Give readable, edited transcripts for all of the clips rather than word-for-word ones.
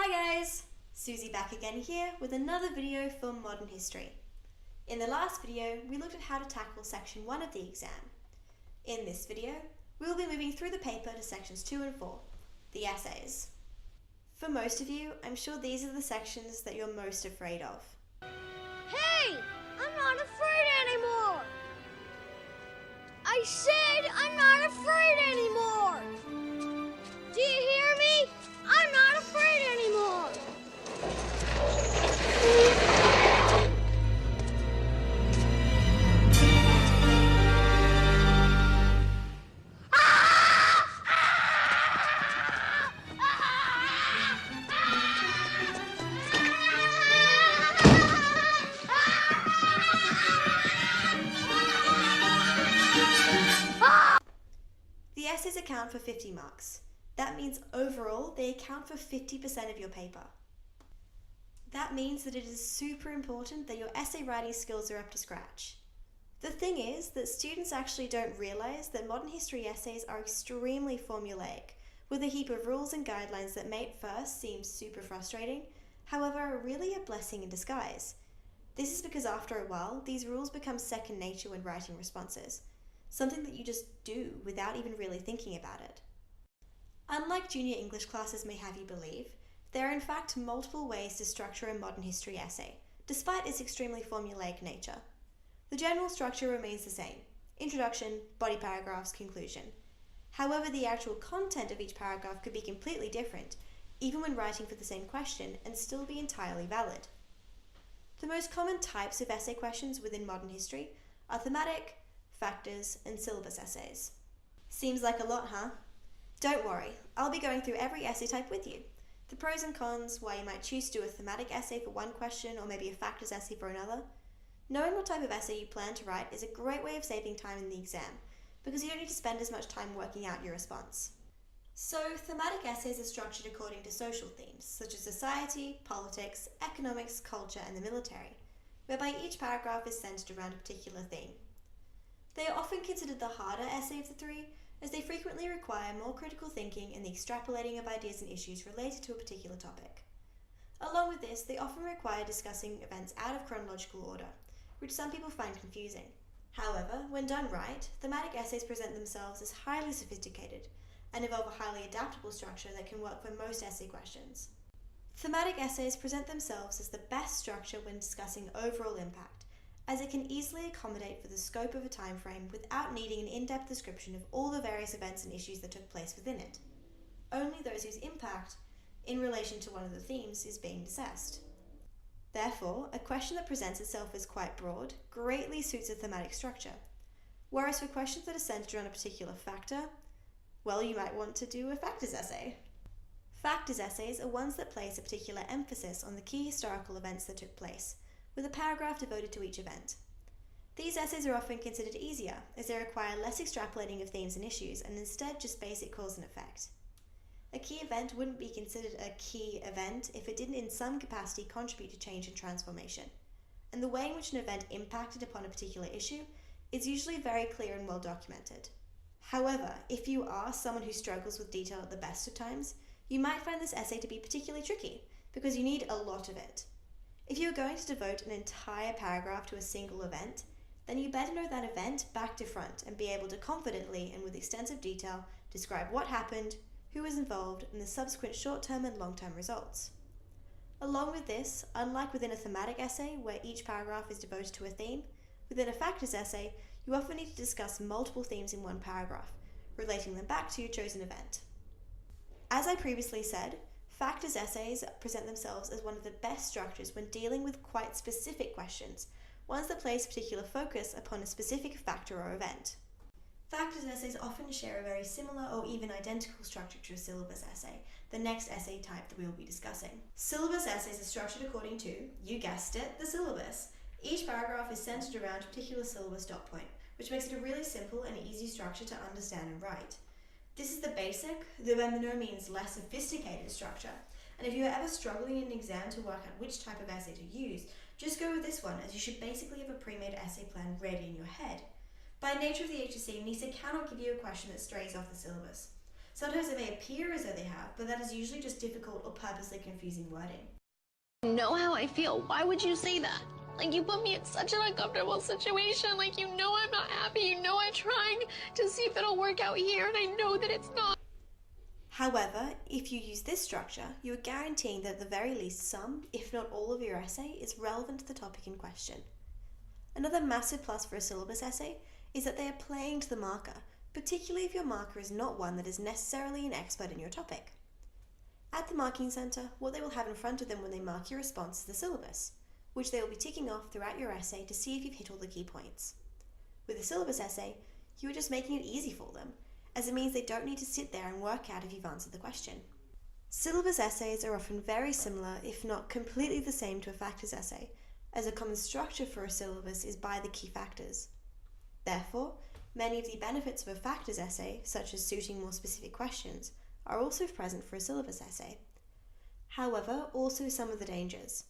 Hi guys! Susie back again here with another video for Modern History. In the last video, we looked at how to tackle section 1 of the exam. In this video, we will be moving through the paper to sections 2 and 4, the essays. For most of you, I'm sure these are the sections that you're most afraid of. Hey! I'm not afraid anymore! I said I'm not afraid anymore! Do you hear me? I'm not afraid anymore! The essays account for 50 marks. That means overall, they account for 50% of your paper. That means that it is super important that your essay writing skills are up to scratch. The thing is that students actually don't realize that modern history essays are extremely formulaic, with a heap of rules and guidelines that may at first seem super frustrating, however are really a blessing in disguise. This is because after a while, these rules become second nature when writing responses, something that you just do without even really thinking about it. Unlike junior English classes may have you believe, there are in fact multiple ways to structure a modern history essay, despite its extremely formulaic nature. The general structure remains the same: introduction, body paragraphs, conclusion. However, the actual content of each paragraph could be completely different, even when writing for the same question, and still be entirely valid. The most common types of essay questions within modern history are thematic, factors, and syllabus essays. Seems like a lot, huh? Don't worry, I'll be going through every essay type with you. The pros and cons, why you might choose to do a thematic essay for one question or maybe a factors essay for another. Knowing what type of essay you plan to write is a great way of saving time in the exam, because you don't need to spend as much time working out your response. So, thematic essays are structured according to social themes, such as society, politics, economics, culture, and the military, whereby each paragraph is centered around a particular theme. They are often considered the harder essay of the three, as they frequently require more critical thinking and the extrapolating of ideas and issues related to a particular topic. Along with this, they often require discussing events out of chronological order, which some people find confusing. However, when done right, thematic essays present themselves as highly sophisticated and involve a highly adaptable structure that can work for most essay questions. Thematic essays present themselves as the best structure when discussing overall impact, as it can easily accommodate for the scope of a time frame without needing an in-depth description of all the various events and issues that took place within it. Only those whose impact, in relation to one of the themes, is being assessed. Therefore, a question that presents itself as quite broad greatly suits a thematic structure, whereas for questions that are centered around a particular factor, well, you might want to do a factors essay. Factors essays are ones that place a particular emphasis on the key historical events that took place, with a paragraph devoted to each event. These essays are often considered easier, as they require less extrapolating of themes and issues, and instead just basic cause and effect. A key event wouldn't be considered a key event if it didn't in some capacity contribute to change and transformation, and the way in which an event impacted upon a particular issue is usually very clear and well documented. However, if you are someone who struggles with detail at the best of times, you might find this essay to be particularly tricky, because you need a lot of it. If you are going to devote an entire paragraph to a single event, then you better know that event back to front and be able to confidently and with extensive detail describe what happened, who was involved, and the subsequent short-term and long-term results. Along with this, unlike within a thematic essay where each paragraph is devoted to a theme, within a factors essay, you often need to discuss multiple themes in one paragraph, relating them back to your chosen event. As I previously said, factors essays present themselves as one of the best structures when dealing with quite specific questions, ones that place particular focus upon a specific factor or event. Factors essays often share a very similar or even identical structure to a syllabus essay, the next essay type that we will be discussing. Syllabus essays are structured according to, you guessed it, the syllabus. Each paragraph is centered around a particular syllabus dot point, which makes it a really simple and easy structure to understand and write. This is the basic, though by no means less sophisticated structure, and if you are ever struggling in an exam to work out which type of essay to use, just go with this one, as you should basically have a pre-made essay plan ready in your head. By nature of the HSC, NISA cannot give you a question that strays off the syllabus, Sometimes it may appear as though they have, but that is usually just difficult or purposely confusing wording. You know how I feel. Why would you say that? Like, you put me in such an uncomfortable situation. Like, you know I'm not happy. You know I'm trying to see if it'll work out here, and I know that it's not. However, if you use this structure, you are guaranteeing that at the very least some, if not all of your essay is relevant to the topic in question. Another massive plus for a syllabus essay is that they are playing to the marker, particularly if your marker is not one that is necessarily an expert in your topic. At the marking centre, what they will have in front of them when they mark your response is the syllabus, which they will be ticking off throughout your essay to see if you've hit all the key points. With a syllabus essay, you are just making it easy for them, as it means they don't need to sit there and work out if you've answered the question. Syllabus essays are often very similar, if not completely the same, to a factors essay, as a common structure for a syllabus is by the key factors. Therefore, many of the benefits of a factors essay, such as suiting more specific questions, are also present for a syllabus essay. However, also some of the dangers.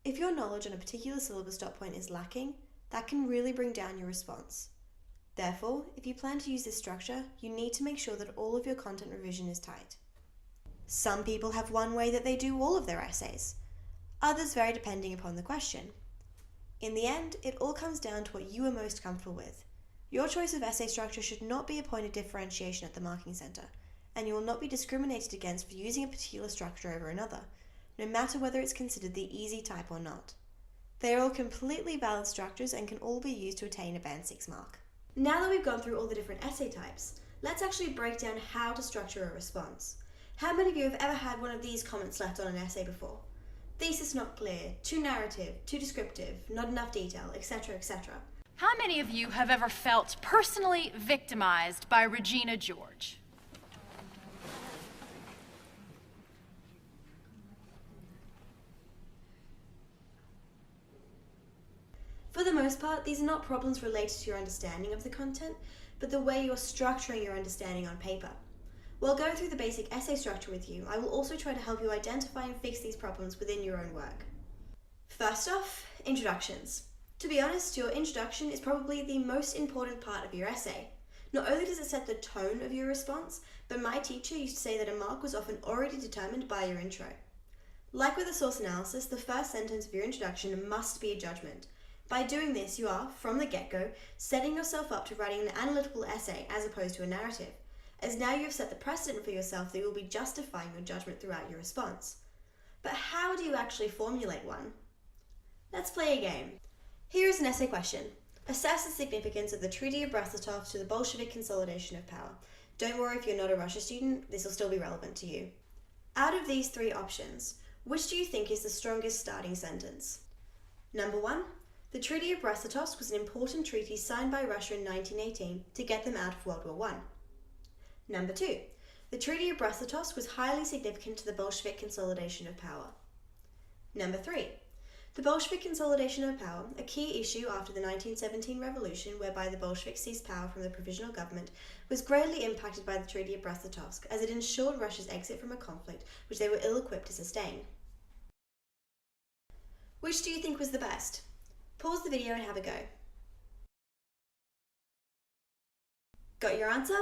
If your knowledge on a particular syllabus dot point is lacking, that can really bring down your response. Therefore, if you plan to use this structure, you need to make sure that all of your content revision is tight. Some people have one way that they do all of their essays. Others vary depending upon the question. In the end, it all comes down to what you are most comfortable with. Your choice of essay structure should not be a point of differentiation at the marking centre, and you will not be discriminated against for using a particular structure over another, no matter whether it's considered the easy type or not. They are all completely valid structures and can all be used to attain a Band 6 mark. Now that we've gone through all the different essay types, let's actually break down how to structure a response. How many of you have ever had one of these comments left on an essay before? Thesis not clear, too narrative, too descriptive, not enough detail, etc., etc. How many of you have ever felt personally victimized by Regina George? For the most part, these are not problems related to your understanding of the content, but the way you're structuring your understanding on paper. While going through the basic essay structure with you, I will also try to help you identify and fix these problems within your own work. First off, introductions. To be honest, your introduction is probably the most important part of your essay. Not only does it set the tone of your response, but my teacher used to say that a mark was often already determined by your intro. Like with a source analysis, the first sentence of your introduction must be a judgment. By doing this, you are, from the get-go, setting yourself up to writing an analytical essay as opposed to a narrative, as now you have set the precedent for yourself that you will be justifying your judgment throughout your response. But how do you actually formulate one? Let's play a game. Here is an essay question. Assess the significance of the Treaty of Brest-Litovsk to the Bolshevik consolidation of power. Don't worry if you're not a Russia student, this will still be relevant to you. Out of these three options, which do you think is the strongest starting sentence? Number 1. The Treaty of Brest-Litovsk was an important treaty signed by Russia in 1918 to get them out of World War I. Number 2. The Treaty of Brest-Litovsk was highly significant to the Bolshevik consolidation of power. Number 3. The Bolshevik consolidation of power, a key issue after the 1917 revolution whereby the Bolsheviks seized power from the provisional government, was greatly impacted by the Treaty of Brest-Litovsk as it ensured Russia's exit from a conflict which they were ill-equipped to sustain. Which do you think was the best? Pause the video and have a go. Got your answer?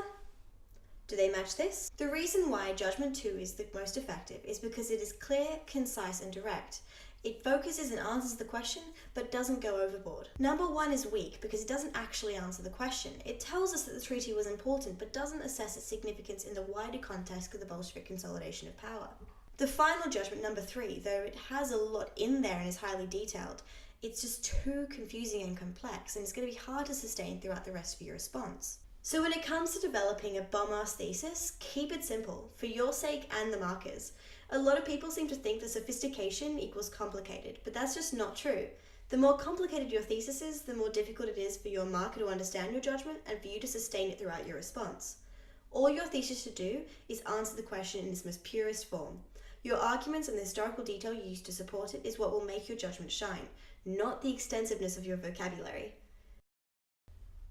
Do they match this? The reason why Judgment 2 is the most effective is because it is clear, concise and direct. It focuses and answers the question, but doesn't go overboard. Number 1 is weak because it doesn't actually answer the question. It tells us that the treaty was important, but doesn't assess its significance in the wider context of the Bolshevik consolidation of power. The final judgment, number 3, though it has a lot in there and is highly detailed, it's just too confusing and complex, and it's going to be hard to sustain throughout the rest of your response. So when it comes to developing a bomb-ass thesis, keep it simple, for your sake and the markers. A lot of people seem to think that sophistication equals complicated, but that's just not true. The more complicated your thesis is, the more difficult it is for your marker to understand your judgment and for you to sustain it throughout your response. All your thesis should do is answer the question in its most purest form. Your arguments and the historical detail you use to support it is what will make your judgment shine, not the extensiveness of your vocabulary.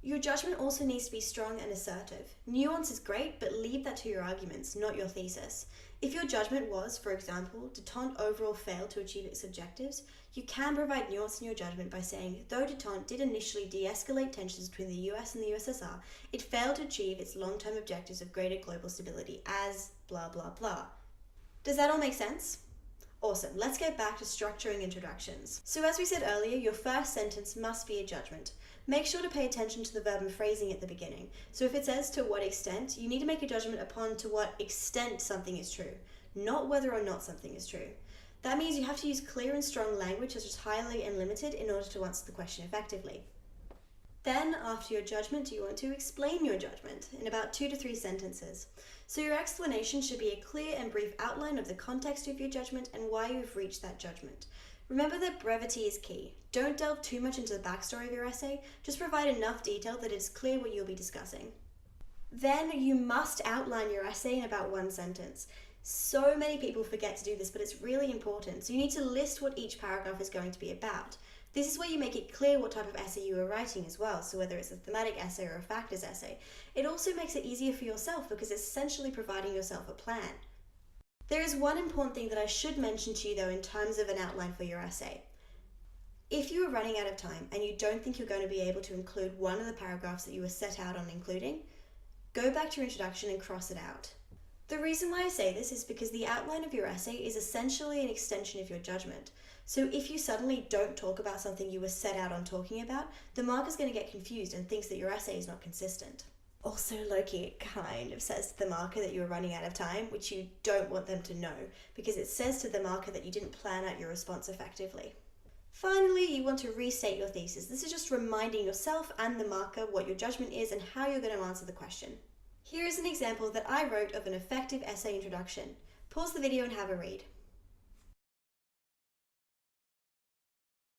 Your judgment also needs to be strong and assertive. Nuance is great, but leave that to your arguments, not your thesis. If your judgment was, for example, Detente overall failed to achieve its objectives, you can provide nuance in your judgment by saying, though Detente did initially de-escalate tensions between the US and the USSR, it failed to achieve its long-term objectives of greater global stability as blah blah blah. Does that all make sense? Awesome, let's get back to structuring introductions. So as we said earlier, your first sentence must be a judgment. Make sure to pay attention to the verb and phrasing at the beginning. So if it says to what extent, you need to make a judgment upon to what extent something is true, not whether or not something is true. That means you have to use clear and strong language such as highly and limited in order to answer the question effectively. Then, after your judgment, you want to explain your judgment in about 2 to 3 sentences. So your explanation should be a clear and brief outline of the context of your judgment and why you've reached that judgment. Remember that brevity is key. Don't delve too much into the backstory of your essay, just provide enough detail that it's clear what you'll be discussing. Then you must outline your essay in about 1 sentence. So many people forget to do this, but it's really important. So you need to list what each paragraph is going to be about. This is where you make it clear what type of essay you are writing as well, so whether it's a thematic essay or a factors essay. It also makes it easier for yourself because it's essentially providing yourself a plan. There is one important thing that I should mention to you though in terms of an outline for your essay. If you are running out of time and you don't think you're going to be able to include one of the paragraphs that you were set out on including, go back to your introduction and cross it out. The reason why I say this is because the outline of your essay is essentially an extension of your judgment. So if you suddenly don't talk about something you were set out on talking about, the marker's going to get confused and thinks that your essay is not consistent. Also, low-key, it kind of says to the marker that you are running out of time, which you don't want them to know, because it says to the marker that you didn't plan out your response effectively. Finally, you want to restate your thesis. This is just reminding yourself and the marker what your judgment is and how you're going to answer the question. Here is an example that I wrote of an effective essay introduction. Pause the video and have a read.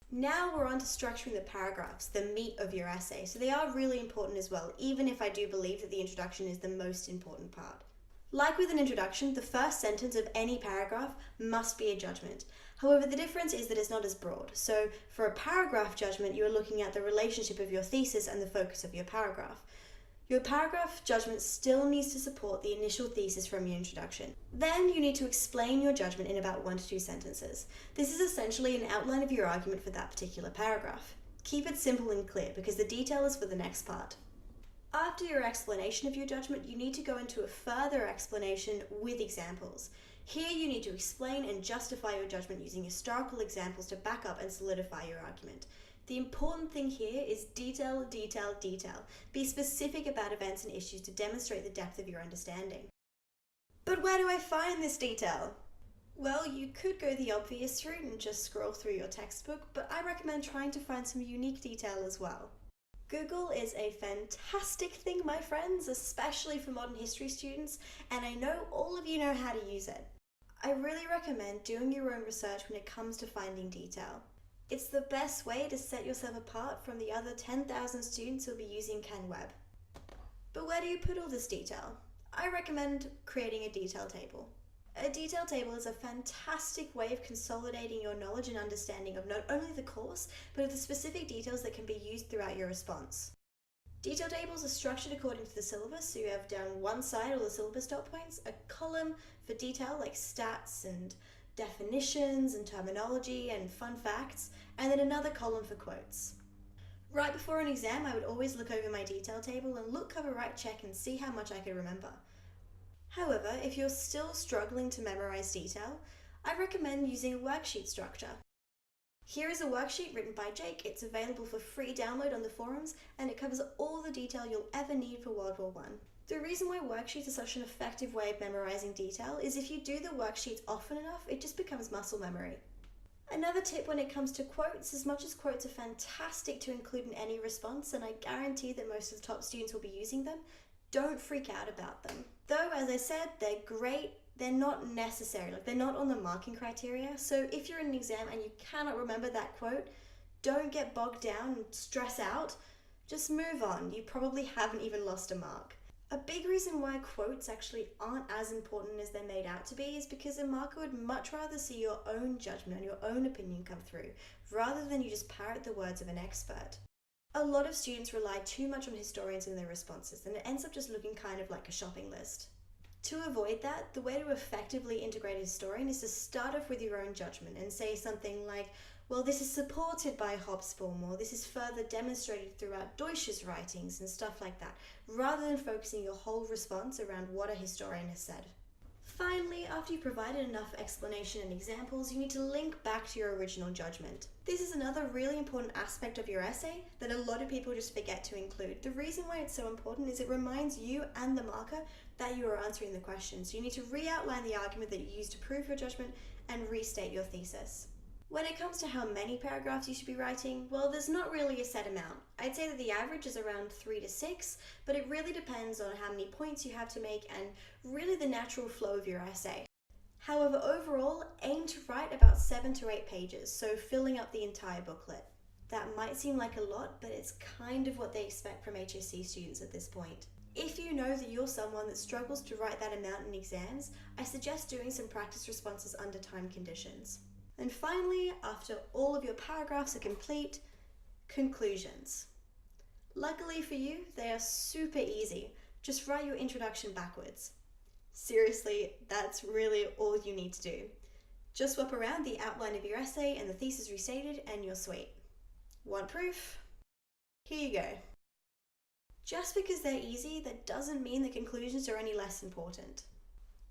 Now we're on to structuring the paragraphs, the meat of your essay. So they are really important as well, even if I do believe that the introduction is the most important part. Like with an introduction, the first sentence of any paragraph must be a judgment. However, the difference is that it's not as broad. So for a paragraph judgment, you are looking at the relationship of your thesis and the focus of your paragraph. Your paragraph judgment still needs to support the initial thesis from your introduction. Then you need to explain your judgment in about 1 to 2 sentences. This is essentially an outline of your argument for that particular paragraph. Keep it simple and clear because the detail is for the next part. After your explanation of your judgment, you need to go into a further explanation with examples. Here you need to explain and justify your judgment using historical examples to back up and solidify your argument. The important thing here is detail, detail, detail. Be specific about events and issues to demonstrate the depth of your understanding. But where do I find this detail? Well, you could go the obvious route and just scroll through your textbook, but I recommend trying to find some unique detail as well. Google is a fantastic thing, my friends, especially for modern history students, and I know all of you know how to use it. I really recommend doing your own research when it comes to finding detail. It's the best way to set yourself apart from the other 10,000 students who'll be using CanWeb. But where do you put all this detail? I recommend creating a detail table. A detail table is a fantastic way of consolidating your knowledge and understanding of not only the course, but of the specific details that can be used throughout your response. Detail tables are structured according to the syllabus, so you have down one side all the syllabus dot points, a column for detail like stats and definitions and terminology and fun facts, and then another column for quotes. Right before an exam, I would always look over my detail table and look cover right check and see how much I could remember. However, if you're still struggling to memorize detail, I recommend using a worksheet structure. Here is a worksheet written by Jake. It's available for free download on the forums, and it covers all the detail you'll ever need for World War I. The reason why worksheets are such an effective way of memorizing detail is if you do the worksheets often enough, it just becomes muscle memory. Another tip when it comes to quotes, as much as quotes are fantastic to include in any response, and I guarantee that most of the top students will be using them, don't freak out about them. Though, as I said, they're great, they're not necessary, they're not on the marking criteria, so if you're in an exam and you cannot remember that quote, don't get bogged down and stress out, just move on, you probably haven't even lost a mark. A big reason why quotes actually aren't as important as they're made out to be is because a marker would much rather see your own judgment and your own opinion come through, rather than you just parrot the words of an expert. A lot of students rely too much on historians in their responses, and it ends up just looking kind of like a shopping list. To avoid that, the way to effectively integrate a historian is to start off with your own judgment and say something like, well, this is supported by Hobsbawm, or this is further demonstrated throughout Deutsch's writings and stuff like that, rather than focusing your whole response around what a historian has said. Finally, after you've provided enough explanation and examples, you need to link back to your original judgment. This is another really important aspect of your essay that a lot of people just forget to include. The reason why it's so important is it reminds you and the marker that you are answering the question. So you need to re-outline the argument that you used to prove your judgment and restate your thesis. When it comes to how many paragraphs you should be writing, well, there's not really a set amount. I'd say that the average is around 3 to 6, but it really depends on how many points you have to make and really the natural flow of your essay. However, overall, aim to write about 7 to 8 pages, so filling up the entire booklet. That might seem like a lot, but it's kind of what they expect from HSC students at this point. If you know that you're someone that struggles to write that amount in exams, I suggest doing some practice responses under time conditions. And finally, after all of your paragraphs are complete, conclusions. Luckily for you, they are super easy. Just write your introduction backwards. Seriously, that's really all you need to do. Just swap around the outline of your essay and the thesis restated and you're sweet. Want proof? Here you go. Just because they're easy, that doesn't mean the conclusions are any less important.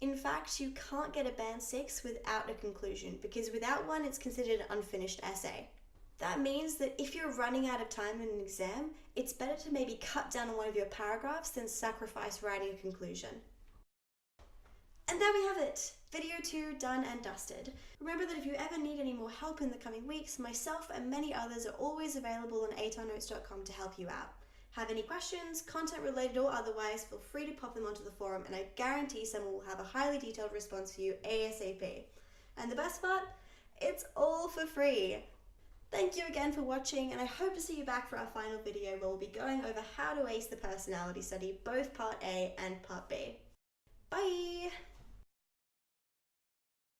In fact, you can't get a band 6 without a conclusion, because without one it's considered an unfinished essay. That means that if you're running out of time in an exam, it's better to maybe cut down on one of your paragraphs than sacrifice writing a conclusion. And there we have it! Video 2 done and dusted. Remember that if you ever need any more help in the coming weeks, myself and many others are always available on atarnotes.com to help you out. Have any questions, content related or otherwise, feel free to pop them onto the forum and I guarantee someone will have a highly detailed response for you ASAP. And the best part? It's all for free! Thank you again for watching, and I hope to see you back for our final video where we'll be going over how to ace the personality study, both part A and part B.